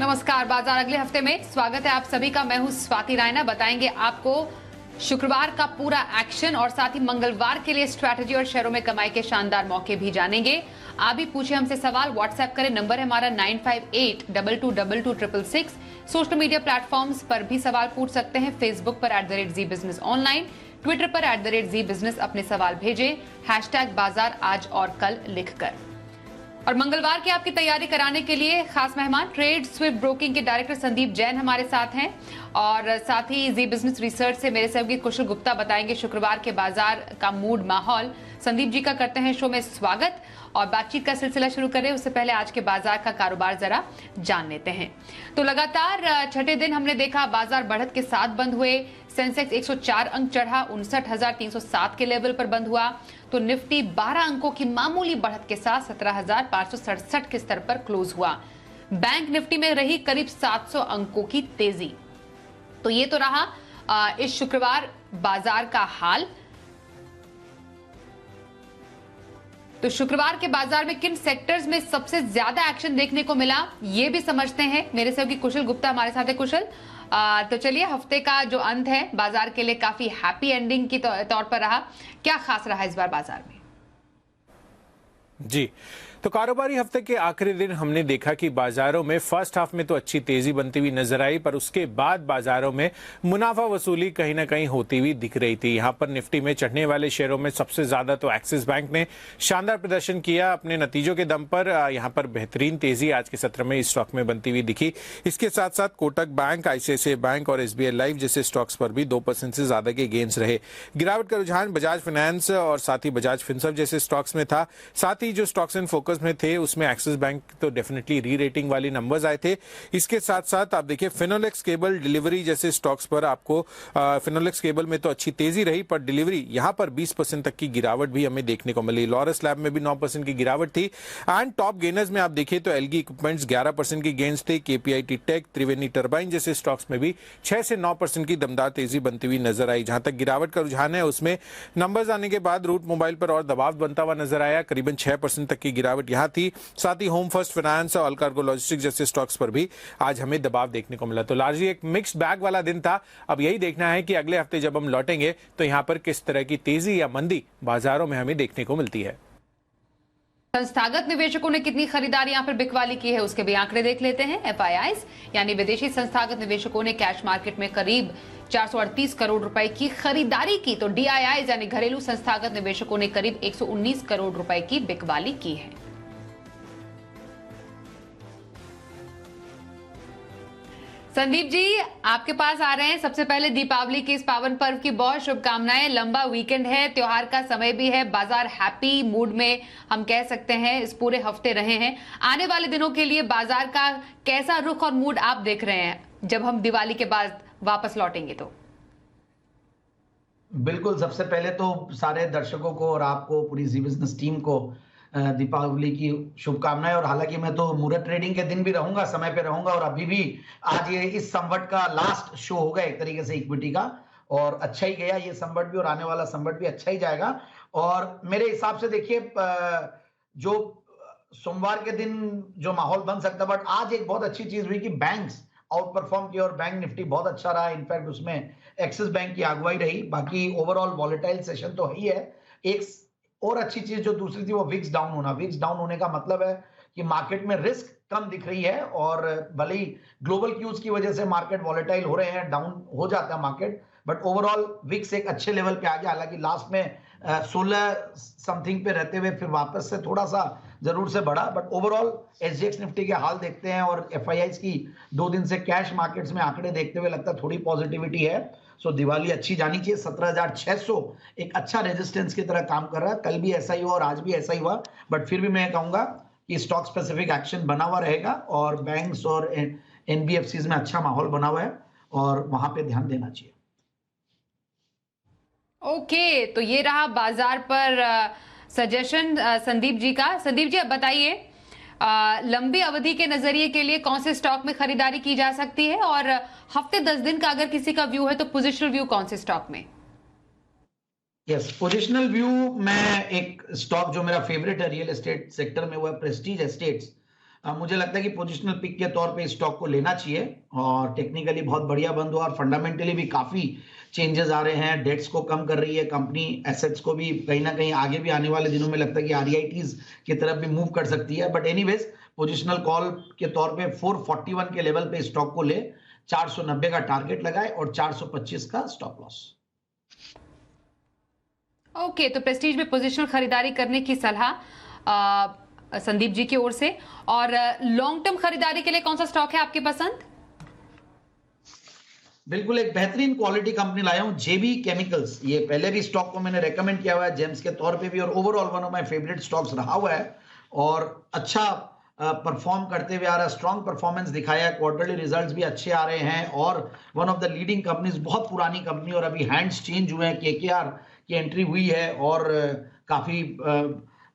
नमस्कार। बाजार अगले हफ्ते में स्वागत है आप सभी का। मैं हूं स्वाति रायना। बताएंगे आपको शुक्रवार का पूरा एक्शन और साथ ही मंगलवार के लिए स्ट्रैटेजी और शेयरों में कमाई के शानदार मौके भी जानेंगे। आप भी पूछे हमसे सवाल, व्हाट्सएप करें, नंबर है हमारा 9582226666। सोशल मीडिया प्लेटफॉर्म्स पर भी सवाल पूछ सकते हैं। फेसबुक पर @ZBusiness ऑनलाइन, ट्विटर पर @ZBusiness अपने सवाल भेजें #बाजार आज और कल लिखकर। और मंगलवार की आपकी तैयारी कराने के लिए खास मेहमान ट्रेड स्विफ्ट ब्रोकिंग के डायरेक्टर संदीप जैन हमारे साथ हैं और साथ ही जी बिजनेस रिसर्च से मेरे सहयोगी कुशल गुप्ता बताएंगे शुक्रवार के बाजार का मूड माहौल। संदीप जी का करते हैं शो में स्वागत और बातचीत का सिलसिला शुरू करें उससे पहले आज के बाजार का कारोबार जरा जान लेते हैं। तो लगातार छठे दिन हमने देखा बाजार बढ़त के साथ बंद हुए। सेंसेक्स 104 अंक चढ़ा, 59,307 के लेवल पर बंद हुआ। तो निफ्टी 12 अंकों की मामूली बढ़त के साथ 17,567 के स्तर पर क्लोज हुआ। बैंक निफ्टी में रही करीब 700 अंकों की तेजी। तो ये तो रहा इस शुक्रवार बाजार का हाल। तो शुक्रवार के बाजार में किन सेक्टर्स में सबसे ज्यादा एक्शन देखने को मिला ये भी समझते हैं। मेरे सहयोगी कुशल गुप्ता हमारे साथ है। कुशल, तो चलिए, हफ्ते का जो अंत है बाजार के लिए काफी हैप्पी एंडिंग की तौर पर रहा। क्या खास रहा इस बार बाजार में? जी, तो कारोबारी हफ्ते के आखिरी दिन हमने देखा कि बाजारों में फर्स्ट हाफ में तो अच्छी तेजी बनती हुई नजर आई, पर उसके बाद बाजारों में मुनाफा वसूली कहीं ना कहीं होती हुई दिख रही थी। यहां पर निफ्टी में चढ़ने वाले शेयरों में सबसे ज्यादा तो एक्सिस बैंक ने शानदार प्रदर्शन किया अपने नतीजों के दम पर। यहां पर बेहतरीन तेजी आज के सत्र में इस स्टॉक में बनती हुई दिखी। इसके साथ साथ कोटक बैंक, ICICI बैंक और SBI लाइफ जैसे स्टॉक्स पर भी 2% से ज्यादा के गेंस रहे। गिरावट का रुझान बजाज फाइनेंस और साथ ही बजाज फिनसर्व जैसे स्टॉक्स में था। साथ ही जो स्टॉक्स इन फोकस में थे उसमें एक्सिस बैंक तो डेफिनेटली री रेटिंग वाली नंबर्स आए थे। इसके साथ साथ आप देखिए फिनोलेक्स केबल, डिलीवरी जैसे स्टॉक्स पर आपको फिनोलेक्स केबल में तो अच्छी तेजी रही, पर डिलीवरी यहां पर 20% तक की गिरावट भी हमें देखने को मिली। लॉरस लैब में भी 9% की गिरावट थी। एंड टॉप गेनर्स में आप देखिए तो एलगी इक्विपमेंट्स 11% की गेंस थे। KPIT टेक, त्रिवेणी टर्बाइन जैसे स्टॉक्स में भी 6 से 9% की दमदार तेजी बनती हुई नजर आई। जहां तक गिरावट का रुझान है उसमें नंबर्स आने के बाद रूट मोबाइल पर और दबाव बनता हुआ नजर आया। करीबन 6% तक की गिरावट यहां थी। साथ ही होम फर्स्ट फाइनेंस और अल्कार्गो लॉजिस्टिक्स जैसे स्टॉक्स पर भी आज हमें दबाव देखने को मिला। तो लार्जली एक मिक्स्ड बैग वाला दिन था। अब यही देखना है कि अगले हफ्ते जब हम लौटेंगे तो यहां पर किस तरह की तेजी या मंदी बाजारों में हमें देखने को मिलती है। संस्थागत निवेशकों ने कितनी खरीदारी यहां पर बिकवाली की है उसके भी आंकड़े देख लेते हैं। FIIs यानी विदेशी संस्थागत निवेशकों ने कैश मार्केट में करीब 438 करोड़ रुपए की खरीदारी की। तो DIIs यानी घरेलू संस्थागत निवेशकों ने करीब 119 करोड़ रुपए की बिकवाली की है। संदीप जी आपके पास आ रहे हैं। सबसे पहले दीपावली के इस पावन पर्व की बहुत शुभकामनाएं। लंबा वीकेंड है, त्योहार का समय भी है, बाजार हैप्पी मूड में हम कह सकते हैं इस पूरे हफ्ते रहे हैं। आने वाले दिनों के लिए बाजार का कैसा रुख और मूड आप देख रहे हैं जब हम दिवाली के बाद वापस लौटेंगे? तो बिल्कुल, सबसे पहले तो सारे दर्शकों को और आपको, पूरी जी बिजनेस टीम को दीपावली की शुभकामनाएं। और हालांकि मैं तो मुहूर्त ट्रेडिंग के दिन भी रहूंगा, समय पे रहूंगा, और अभी भी आज ये इस संवट का लास्ट शो होगा एक तरीके से इक्विटी का, और अच्छा ही गया ये संवट भी और आने वाला संवट भी अच्छा ही जाएगा। और मेरे हिसाब से देखिए जो सोमवार के दिन जो माहौल बन सकता है, बट आज एक बहुत अच्छी चीज हुई कि बैंक्स आउट परफॉर्म किया और बैंक निफ्टी बहुत अच्छा रहा। इनफैक्ट उसमें एक्सिस बैंक की अगुवाई रही। बाकी ओवरऑल वॉलेटाइल सेशन तो ही है। एक और अच्छी चीज जो दूसरी थी वो विक्स डाउन होना। विक्स डाउन होने का मतलब है कि मार्केट में रिस्क कम दिख रही है, और भले ही ग्लोबल क्यूज की वजह से मार्केट वॉलेटाइल हो रहे हैं, डाउन हो जाता है मार्केट, बट ओवरऑल विक्स एक अच्छे लेवल पे आ गया। हालांकि लास्ट में 16 समथिंग पे रहते हुए फिर वापस से थोड़ा सा जरूर से बढ़ा, बट ओवरऑल SGX निफ्टी के हाल देखते हैं और FIIs की 2 दिन से कैश मार्केट्स में आंकड़े देखते हुए लगता है थोड़ी पॉजिटिविटी है। सो दिवाली अच्छी जानी चाहिए। 17,600 एक अच्छा रेजिस्टेंस की तरह काम कर रहा है। कल भी ऐसा ही हुआ और आज भी ऐसा ही हुआ, बट फिर भी मैं कहूंगा कि स्टॉक स्पेसिफिक एक्शन बना हुआ रहेगा और बैंक्स और NBFCs में अच्छा माहौल बना हुआ है और वहां पे ध्यान देना चाहिए। ओके, तो ये रहा बाजार पर सजेशन संदीप जी का। संदीप जी अब बताइए, लंबी अवधि के नजरिए के लिए कौन से स्टॉक में खरीदारी की जा सकती है, और हफ्ते 10 दिन का अगर किसी का व्यू है तो पोजिशनल व्यू कौन से स्टॉक में? यस, पोजिशनल व्यू में एक स्टॉक जो मेरा फेवरेट है रियल एस्टेट सेक्टर में, वो है प्रेस्टीज एस्टेट्स। मुझे लगता है कि पोजिशनल पिक के तौर पे इस स्टॉक को लेना चाहिए और टेक्निकली बहुत बढ़िया बंद हुआ और फंडामेंटली भी काफी चेंजेस आ रहे हैं। डेट्स को कम कर रही है कंपनी, एसेट्स को भी कहीं ना कहीं आगे भी आने वाले दिनों में लगता है कि आरईआईटीज की तरफ भी मूव कर सकती है। बट एनीवेज पोजिशनल कॉल के तौर पे 441 के लेवल पे स्टॉक को ले, 490 का टारगेट लगाए और 425 का स्टॉप लॉस। ओके, तो प्रेस्टीज में पोजिशनल खरीदारी करने की सलाह संदीप जी की ओर से। और लॉन्ग टर्म खरीदारी के लिए कौन सा स्टॉक है आपकी पसंद? बिल्कुल, एक बेहतरीन क्वालिटी कंपनी लाया हूं, जेबी केमिकल्स। ये पहले भी स्टॉक को मैंने रेकमेंड किया हुआ है जेम्स के तौर पे भी, और overall one of my favourite stocks रहा हुआ है और अच्छा परफॉर्म करते हुए आ रहा है। स्ट्रॉन्ग परफॉर्मेंस दिखाया है, क्वार्टरली रिजल्ट्स भी अच्छे आ रहे हैं और one of the leading companies, बहुत पुरानी कंपनी और अभी हैंड्स चेंज हुए हैं, केकेआर की एंट्री हुई है और काफी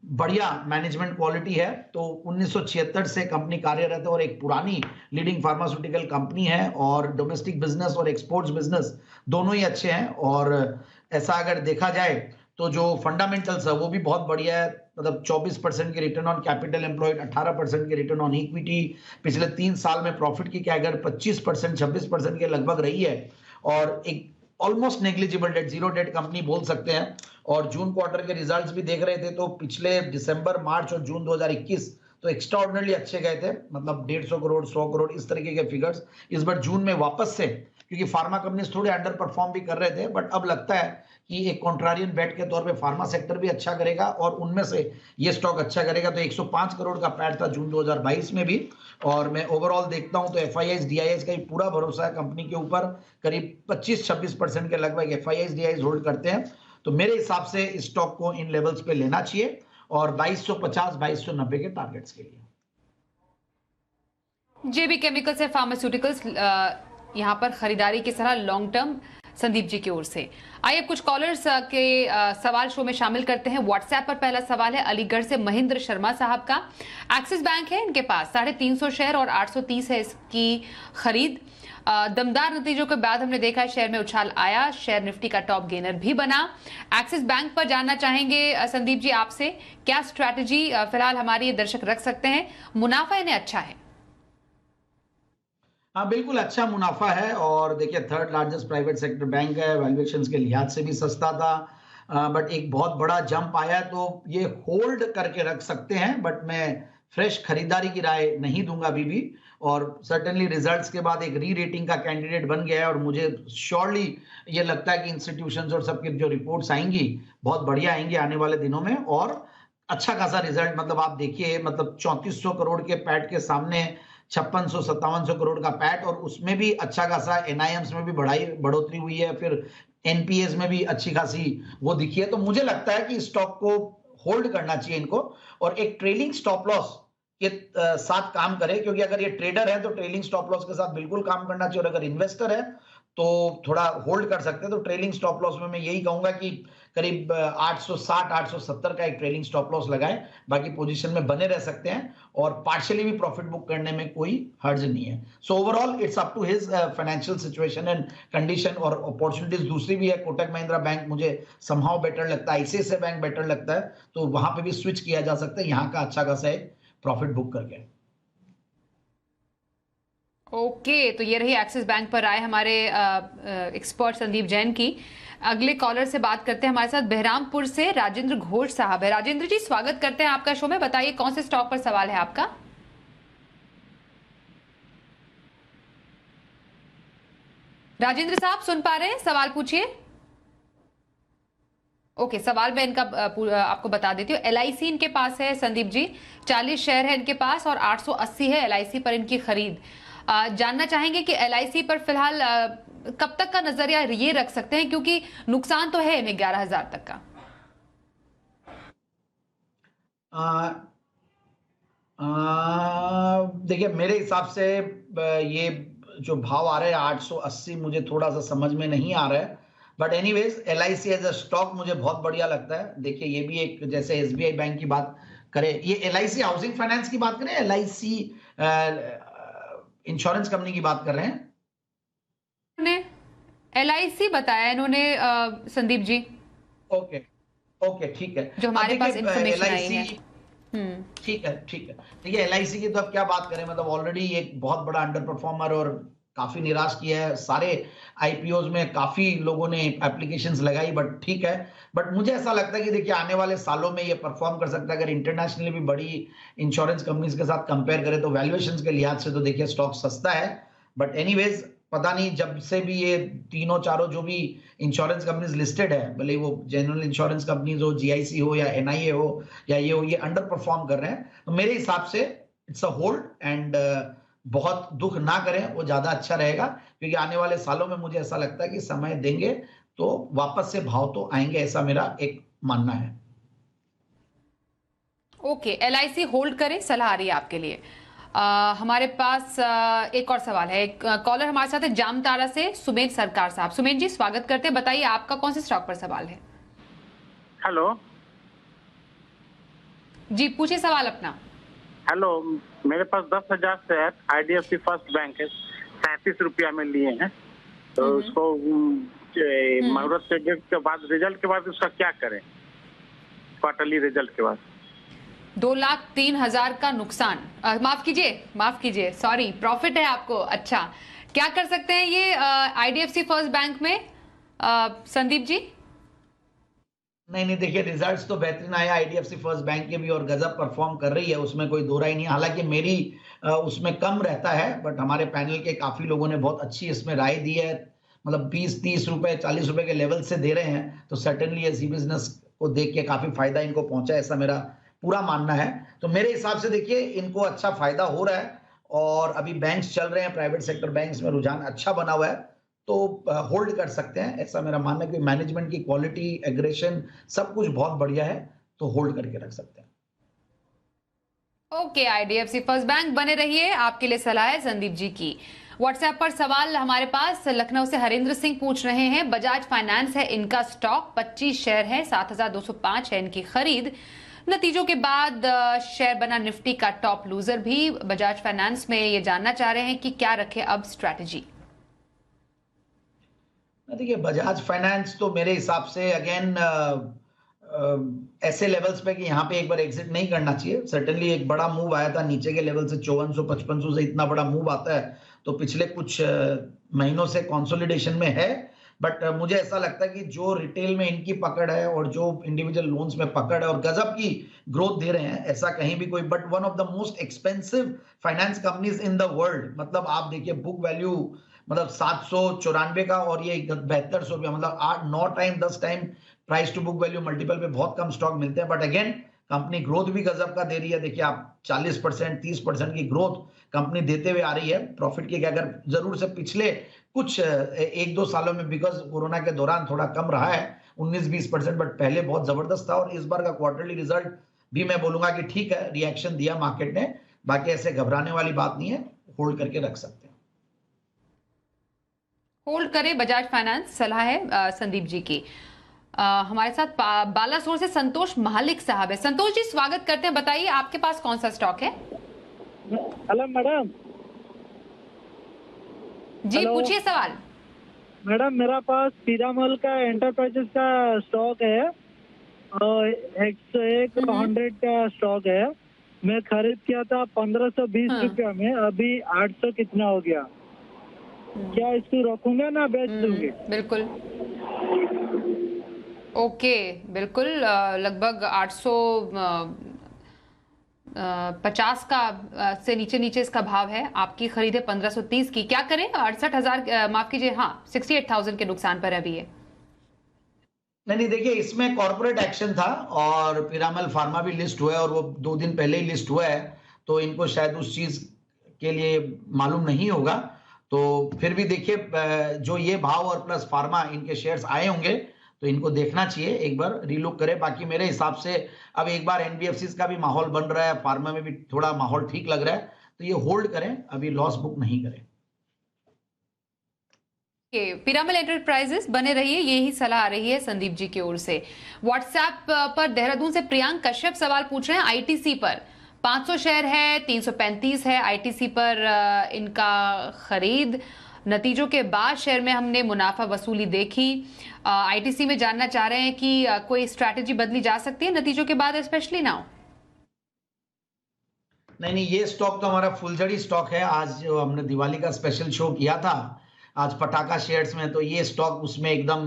बढ़िया मैनेजमेंट क्वालिटी है। तो 1976 से कंपनी कार्यरत है और एक पुरानी लीडिंग फार्मास्यूटिकल कंपनी है और डोमेस्टिक बिजनेस और एक्सपोर्ट्स बिजनेस दोनों ही अच्छे हैं। और ऐसा अगर देखा जाए तो जो फंडामेंटल्स है वो भी बहुत बढ़िया है, मतलब 24% की रिटर्न ऑन कैपिटल एम्प्लॉयड, 18% की रिटर्न ऑन इक्विटी, पिछले 3 साल में प्रॉफिट की क्या अगर 25% 26% के लगभग रही है और एक almost negligible debt, zero debt company बोल सकते हैं। और जून क्वार्टर के रिजल्ट्स भी देख रहे थे तो पिछले दिसंबर, मार्च और जून 2021 तो एक्स्ट्राऑर्डिनरी अच्छे गए थे, मतलब 150 करोड़ 100 करोड़ इस तरीके के फिगर्स। इस बार जून में वापस से, क्योंकि फार्मा कंपनीज थोड़े अंडर परफॉर्म भी कर रहे थे, बट अब लगता है कि एक कॉन्ट्रारियन बेट के तौर पे फार्मा सेक्टर भी अच्छा करेगा और उनमें से ये स्टॉक अच्छा करेगा। तो 105 करोड़ का पैट था जून 2022 में भी। और मैं ओवरऑल देखता हूं तो एफआईआईज डीआईआईज का पूरा भरोसा है कंपनी के ऊपर, करीब 25-26% के लगभग एफआईआईज डीआईआईज होल्ड करते हैं। तो मेरे हिसाब से इस स्टॉक को इन लेवल्स पे लेना चाहिए और 2250 2290 के टारगेट्स के लिए। जेबी केमिकल्स से फार्मास्यूटिकल्स यहां पर खरीदारी की सलाह लॉन्ग टर्म संदीप जी की ओर से। आइए कुछ कॉलर्स के सवाल शो में शामिल करते हैं। व्हाट्सएप पर पहला सवाल है अलीगढ़ से महेंद्र शर्मा साहब का। एक्सिस बैंक है इनके पास, 350 शेयर और 830 है इसकी खरीद। दमदार नतीजों के बाद हमने देखा है शेयर में उछाल आया, शेयर निफ्टी का टॉप गेनर भी बना। एक्सिस बैंक पर जानना चाहेंगे संदीप जी आपसे, क्या स्ट्रैटेजी फिलहाल हमारे ये दर्शक रख सकते हैं? मुनाफा इन्हें अच्छा है? हाँ बिल्कुल, अच्छा मुनाफा है और देखिए third largest private sector bank है, वैल्यूएशंस के लिहाज से भी सस्ता था, बट एक बहुत बड़ा जंप आया तो ये होल्ड करके रख सकते हैं, बट मैं फ्रेश खरीदारी की राय नहीं दूंगा अभी भी। और सर्टेनली रिजल्ट्स के बाद एक री रेटिंग का कैंडिडेट बन गया है और मुझे श्योरली ये लगता है कि इंस्टीट्यूशंस और सबकी जो रिपोर्ट्स आएंगी बहुत बढ़िया आएंगी आने वाले दिनों में और अच्छा खासा रिजल्ट, मतलब आप देखिए, मतलब 3400 करोड़ के पैट के सामने 5600-5700 करोड़ का पैट और उसमें भी अच्छा खासा एनआईएम्स में भी बढ़ोतरी हुई है, फिर एनपीएस में भी अच्छी खासी वो दिखी है। तो मुझे लगता है कि स्टॉक को होल्ड करना चाहिए इनको और एक ट्रेलिंग स्टॉप लॉस के साथ काम करे, क्योंकि अगर ये ट्रेडर है तो ट्रेलिंग स्टॉप लॉस के साथ बिल्कुल काम करना चाहिए और अगर इन्वेस्टर है तो थोड़ा होल्ड कर सकते हैं। तो ट्रेलिंग स्टॉप लॉस में मैं यही कहूंगा कि करीब 860-870 का एक ट्रेलिंग स्टॉप लॉस लगाएं, बाकी पोजीशन में बने रह सकते हैं और पार्शियली भी प्रॉफिट बुक करने में कोई हर्ज नहीं है। So overall it's up to his financial situation and condition और अपॉर्चुनिटीज दूसरी भी है। कोटक महिंद्रा बैंक मुझे समहाउ बेटर लगता है, आईसीआईसीआई बैंक बेटर लगता है, तो वहां पे भी स्विच किया जा सकता है यहाँ का अच्छा खासा एक प्रॉफिट बुक करके। ओके, तो ये रही एक्सिस बैंक पर राय हमारे एक्सपर्ट संदीप जैन की। अगले कॉलर से बात करते हैं, हमारे साथ बहरामपुर से राजेंद्र घोष साहब है। राजेंद्र जी स्वागत करते हैं आपका शो में, बताइए कौन से स्टॉक पर सवाल है आपका? राजेंद्र साहब सुन पा रहे हैं? सवाल पूछिए। ओके, सवाल मैं इनका आपको बता देती हूँ। एलआईसी इनके पास है संदीप जी, 40 शेयर है इनके पास और 880 है एलआईसी पर इनकी खरीद। जानना चाहेंगे कि एलआईसी पर फिलहाल कब तक का नजरिया ये रख सकते हैं, क्योंकि नुकसान तो है इन्हें 11,000 तक का। देखिए मेरे हिसाब से ये जो भाव आ रहे हैं 880 मुझे थोड़ा सा समझ में नहीं आ रहा है, but anyways LIC as a stock मुझे बहुत बढ़िया लगता है। देखिए ये भी एक, जैसे एसबीआई बैंक की बात करें, ये एलआईसी हाउसिंग फाइनेंस की बात करें, एलआईसी इंश्योरेंस कंपनी की बात कर रहे हैं? एलआईसी बताया इन्होंने संदीप जी। ओके ठीक है, जो हमारे पास इंफॉर्मेशन आई है। ठीक है, ठीक है। देखिए LIC की तो अब क्या बात करें, मतलब ऑलरेडी एक बहुत बड़ा अंडर परफॉर्मर और काफी निराश किया है। सारे आईपीओज में काफी लोगों ने एप्लीकेशंस लगाई, बट ठीक है। बट मुझे ऐसा लगता है कि देखिए आने वाले सालों में ये परफॉर्म कर सकता है। अगर इंटरनेशनली भी बड़ी इंश्योरेंस कंपनीज के साथ कंपेयर करें तो वैल्यूएशंस के लिहाज से तो देखिए स्टॉक सस्ता है। बट एनीवेज पता नहीं, जब से भी ये तीनों चारों जो भी इंश्योरेंस कंपनीज लिस्टेड है, भले वो जनरल इंश्योरेंस कंपनीज हो, जीआईसी हो या एनआईए हो या ये हो, ये अंडर परफॉर्म कर रहे हैं। तो मेरे हिसाब से इट्स अ होल्ड एंड बहुत दुख ना करें, वो ज्यादा अच्छा रहेगा। क्योंकि आने वाले सालों में मुझे ऐसा लगता है कि समय देंगे तो वापस से भाव तो आएंगे, ऐसा मेरा एक मानना है। ओके, LIC होल्ड करें, सलाह आ रही है आपके लिए। हमारे पास एक और सवाल है। एक कॉलर हमारे साथ है जामताड़ा से, सुमेन सरकार साहब। सुमेन जी, स्वागत करते हैं। बताइए आपका कौन से स्टॉक पर सवाल है? हेलो जी, पूछिए सवाल अपना। हेलो, मेरे पास 10,000 शेयर IDFC फर्स्ट बैंक है, 37 रुपया में लिए हैं। तो उसको मुहूर्त के डेट के बाद, रिजल्ट के बाद उसका क्या करें? क्वार्टरली रिजल्ट के बाद 2,03,000 का नुकसान, माफ कीजिए, सॉरी, प्रॉफिट है आपको। अच्छा, क्या कर सकते हैं ये IDFC फर्स्ट बैंक में संदीप जी? नहीं, देखिए रिजल्ट्स तो बेहतरीन आया IDFC फर्स्ट बैंक के भी, और गजब परफॉर्म कर रही है, उसमें कोई दो राय नहीं। हालांकि मेरी उसमें कम रहता है, बट हमारे पैनल के काफी लोगों ने बहुत अच्छी इसमें राय दी है। मतलब 20-30 रुपए 40 रुपए के लेवल से दे रहे हैं, तो सर्टेनली ये बिजनेस को देख के काफी फायदा इनको पहुंचा, ऐसा मेरा पूरा मानना है। तो मेरे हिसाब से देखिए इनको अच्छा फायदा हो रहा है, और अभी बैंक्स चल रहे हैं, प्राइवेट सेक्टर बैंक्स में रुझान अच्छा बना हुआ है, तो होल्ड कर सकते हैं, ऐसा मेरा मानना है। कि मैनेजमेंट की क्वालिटी, एग्रेशन, सब कुछ बहुत बढ़िया है, तो होल्ड करके रख सकते हैं। ओके, IDFC फर्स्ट बैंक बने रहिए, आपके लिए सलाह है संदीप जी की। व्हाट्सएप पर सवाल हमारे पास लखनऊ से हरेंद्र सिंह पूछ रहे हैं। बजाज फाइनेंस है इनका स्टॉक, 25 शेयर है, 7,205 है इनकी खरीद। नतीजों के बाद शेयर बना निफ्टी का टॉप लूजर भी बजाज फाइनेंस में। ये जानना चाह रहे हैं कि क्या रखे अब स्ट्रैटेजी। देखिए बजाज फाइनेंस तो मेरे हिसाब से अगेन ऐसे लेवल्स पे कि यहाँ पे एक बार एग्जिट नहीं करना चाहिए। सर्टेनली एक बड़ा मूव आया था नीचे के लेवल से, 5400-5500 से इतना बड़ा मूव आता है तो पिछले कुछ महीनों से कंसोलिडेशन में है। बट मुझे ऐसा लगता है कि जो रिटेल में इनकी पकड़ है और जो इंडिविजुअल लोन्स में पकड़ है और गजब की ग्रोथ दे रहे हैं, ऐसा कहीं भी कोई, but one of the most expensive finance companies in the world. मतलब आप देखिए बुक वैल्यू मतलब 794 का, और ये 7200 रुपया, मतलब 8-9 time 10 time price to book value multiple पे बहुत कम स्टॉक मिलते हैं। बट अगेन कंपनी ग्रोथ भी गजब का दे रही है। देखिए आप 40%, 30% की ग्रोथ कंपनी देते हुए आ रही है। प्रॉफिट की अगर जरूर से पिछले कुछ 1-2 सालों में, बिकॉज कोरोना के दौरान थोड़ा कम रहा है 19-20%, बट पहले बहुत जबरदस्त था। और इस बार का क्वार्टरली रिजल्ट भी मैं बोलूंगा कि ठीक है, रिएक्शन दिया मार्केट ने, बाकी ऐसे घबराने वाली बात नहीं है, होल्ड करके रख सकते हैं। होल्ड करें बजाज फाइनेंस, सलाह है संदीप जी की। हमारे साथ बालासोर से संतोष महालिक साहब है। संतोष जी, स्वागत करते हैं। बताइए आपके पास कौन सा स्टॉक है? हेलो मैडम जी, पूछिए सवाल। मैडम, मेरा पास पीरामल का एंटरप्राइजेस का स्टॉक है और 101 100 का स्टॉक है। मैं खरीद किया था 1520 रुपया में, अभी 800 कितना हो गया? क्या इसको रखूंगा ना बेच दूंगी? बिल्कुल, ओके, बिल्कुल। लगभग 850 का से नीचे इसका भाव है। आपकी खरीद है 1530 की। क्या करें? 68,000, माफ कीजिए, हाँ 68,000 के नुकसान पर अभी है। नहीं, देखिए इसमें कॉर्पोरेट एक्शन था और पिरामल फार्मा भी लिस्ट हुआ है, और वो 2 दिन पहले ही लिस्ट हुआ है, तो इनको शायद उस चीज के लिए मालूम नहीं होगा। तो फिर भी देखिए जो ये भाव और प्लस फार्मा इनके शेयर्स आए होंगे, तो इनको देखना चाहिए, एक बार रीलुक करें। बाकी मेरे हिसाब से अब एक बार NBFCs का भी माहौल बन रहा है, फार्मा में भी थोड़ा माहौल ठीक लग रहा है, तो ये होल्ड करें, अभी लॉस बुक नहीं करें। पिरामल एंटरप्राइजेस बने रहिए, यही सलाह आ रही है संदीप जी की ओर से। व्हाट्सएप पर देहरादून से प्रियांक कश्यप सवाल पूछ रहे हैं। ITC पर 500 शेयर है, 335 है ITC पर इनका खरीद। नतीजों के बाद शेयर में हमने मुनाफा वसूली देखी। ITC में जानना चाह रहे हैं कि कोई स्ट्रैटेजी बदली जा सकती है नतीजों के बाद, स्पेशली नाउ? नहीं, ये स्टॉक तो हमारा फुलझड़ी स्टॉक है। आज जो हमने दिवाली का स्पेशल शो किया था आज पटाखा शेयर्स में, तो ये स्टॉक उसमें एकदम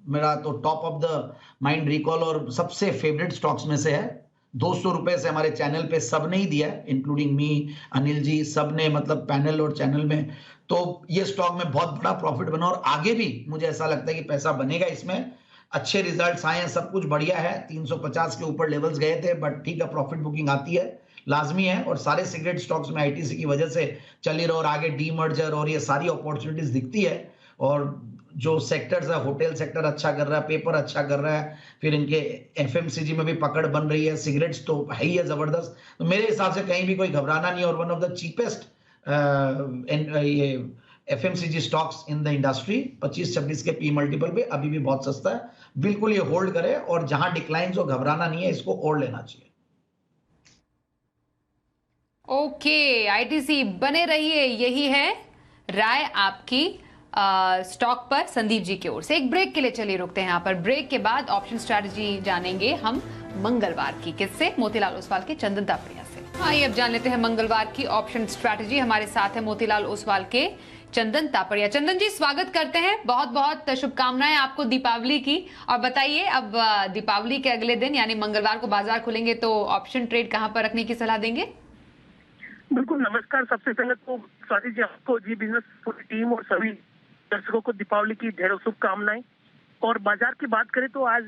मेरा तो top of the mind recall और सबसे फेवरेट स्टॉक्स में से है। 200 रुपए से हमारे चैनल पे सब ने ही दिया है, इंक्लूडिंग मी, अनिल जी, सब ने, मतलब पैनल और चैनल में। तो ये स्टॉक में बहुत बड़ा प्रॉफिट बना और आगे भी मुझे ऐसा लगता है कि पैसा बनेगा इसमें। अच्छे रिजल्ट्स आए हैं, सब कुछ बढ़िया है। 350 के ऊपर लेवल्स गए थे, बट ठीक है, प्रॉफिट बुकिंग आती है, लाजमी है। और सारे सिगरेट स्टॉक्स में आईटीसी की वजह से चल ही रहा और आगे डीमर्जर और ये सारी अपॉर्चुनिटीज दिखती है। और जो सेक्टर्स है, होटल सेक्टर अच्छा कर रहा है, पेपर अच्छा कर रहा है, फिर इनके एफएमसीजी में भी पकड़ बन रही है, सिगरेट्स तो है ही है जबरदस्त। तो मेरे हिसाब से कहीं भी कोई घबराना नहीं है। और वन ऑफ द चीपेस्ट ये FMCG stocks in the industry, 25-26 के पी मल्टीपल पे अभी भी बहुत सस्ता है। बिल्कुल ये होल्ड करे और जहां डिक्लाइन हो घबराना नहीं है, इसको और लेना चाहिए। ओके, आईटीसी बने रहिए, यही है राय आपकी स्टॉक पर संदीप जी की ओर से। एक ब्रेक के लिए चलिए रुकते हैं यहाँ पर। ब्रेक के बाद ऑप्शन स्ट्रैटेजी जानेंगे हम मंगलवार की, किससे? मोतीलाल ओसवाल के चंदन तापड़िया से। आइए अब जान लेते हैं मंगलवार की ऑप्शन स्ट्रैटेजी। हमारे साथ है मोतीलाल ओसवाल के चंदन तापड़िया। चंदन जी, स्वागत करते हैं, बहुत बहुत शुभकामनाएं आपको दीपावली की। और बताइए, अब दीपावली के अगले दिन यानी मंगलवार को बाजार खुलेंगे, तो ऑप्शन ट्रेड कहां पर रखने की सलाह देंगे? बिल्कुल, नमस्कार। सबसे पहले तो स्वाति जी, आपको, जी बिजनेस पूरी टीम और सभी दर्शकों को दीपावली की ढेरों शुभकामनाएं। और बाजार की बात करें तो आज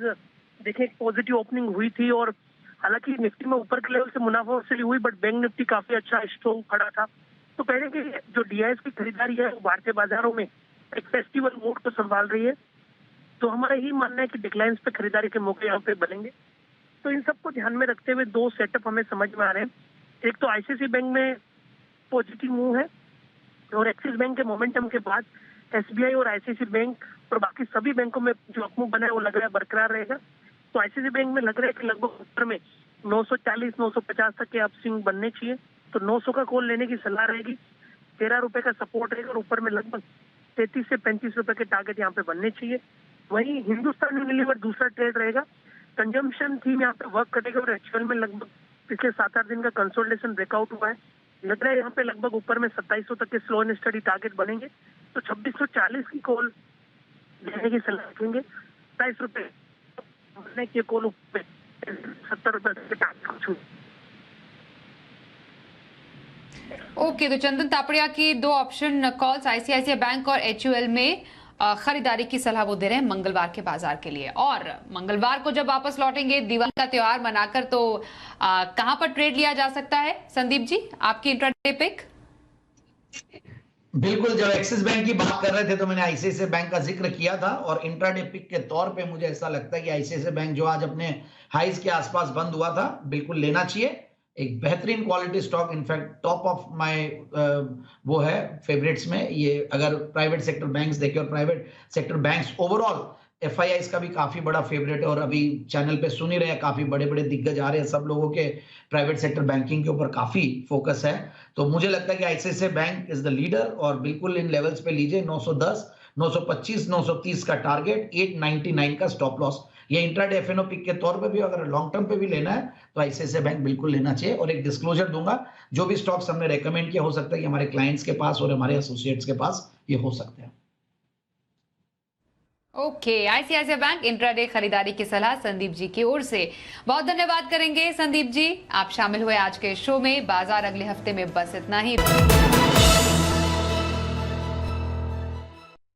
देखें पॉजिटिव ओपनिंग हुई थी और हालांकि निफ्टी में ऊपर के लेवल से मुनाफा वसूली हुई, बट बैंक निफ्टी काफी अच्छा स्ट्रॉन्ग खड़ा था। तो पहले की जो डीआईएस की खरीदारी है वो भारतीय बाजारों में एक फेस्टिवल मूड को संभाल रही है। तो हमारा यही मानना है कि डिक्लाइंस पे खरीदारी के मौके यहाँ पे बनेंगे। तो इन सबको ध्यान में रखते हुए दो सेटअप हमें समझ में आ रहे हैं। एक तो आईसीआईसीआई बैंक में पॉजिटिव मूव है और एक्सिस बैंक के मोमेंटम के बाद एसबीआई और आईसीआईसीआई बैंक और बाकी सभी बैंकों में जो अपमूव बना है वो लग रहा है बरकरार रहेगा। तो आईसीआईसीआई बैंक में लग रहा है कि लगभग ऊपर में 940-950 तक के अपस्विंग बनने चाहिए। तो 900 का कॉल लेने की सलाह रहेगी। 13 रुपए का सपोर्ट रहेगा और ऊपर में लगभग 33 से 35 रुपए के टारगेट यहाँ पे बनने चाहिए। वहीं हिंदुस्तान यूनिलीवर दूसरा ट्रेड रहेगा। कंजम्पशन थीम यहाँ पे वर्क करेगा और एक्चुअल में लगभग पिछले 7-8 दिन का कंसोलिडेशन ब्रेकआउट हुआ है। लग रहा है यहाँ पे लगभग ऊपर में 2700 तक के स्लो एंड स्टडी टारगेट बनेंगे। तो 2640 की कॉल लेने की सलाह रखेंगे। 27 रुपए की कॉल ऊपर 70 रुपए के टारगेट। ओके, तो चंदन तापड़िया की दो ऑप्शन कॉल्स आईसीआईसीआई बैंक और एचयूएल में खरीदारी की सलाह वो दे रहे हैं मंगलवार के बाजार के लिए। और मंगलवार को जब वापस लौटेंगे दिवाली का त्योहार मनाकर, तो कहां पर ट्रेड लिया जा सकता है संदीप जी, आपकी इंट्राडे पिक? बिल्कुल, जब एक्सिस बैंक की बात कर रहे थे तो मैंने आईसीआईसीआई बैंक का जिक्र किया था और इंट्राडे पिक के तौर पे मुझे ऐसा लगता है कि आईसीआईसीआई बैंक जो आज अपने हाइज के आसपास बंद हुआ था, बिल्कुल लेना चाहिए। एक बेहतरीन quality stock, in fact top of my वो है फेवरेट्स में। ये अगर प्राइवेट सेक्टर बैंक्स देखें और private sector banks overall FIIs का भी काफी बड़ा फेवरेट है। और अभी चैनल पे सुन ही रहे हैं, काफी बड़े बड़े दिग्गज आ रहे हैं, सब लोगों के प्राइवेट सेक्टर बैंकिंग के ऊपर काफी फोकस है। तो मुझे लगता है कि ICICI bank is the leader और बिल्कुल इन लेवल्स पे लीजिए। 910, 925, 930 का टारगेट, 899 का स्टॉप लॉस। ये इंट्राडे एफएनओ पिक के तौर पे भी अगर लॉन्ग टर्म पे भी लेना है तो आईसीआईसीआई बैंक बिल्कुल लेना चाहिए। और एक डिस्क्लोजर दूंगा, जो भी स्टॉक्स हमने रेकमेंड किया, हो सकता है कि हमारे क्लाइंट्स के पास और हमारे एसोसिएट्स के पास ये हो सकते हैं। ओके, आईसीआईसीआई बैंक इंट्राडे खरीदारी की सलाह संदीप जी की ओर से। बहुत धन्यवाद करेंगे संदीप जी, आप शामिल हुए आज के शो में। बाजार अगले हफ्ते में बस इतना ही।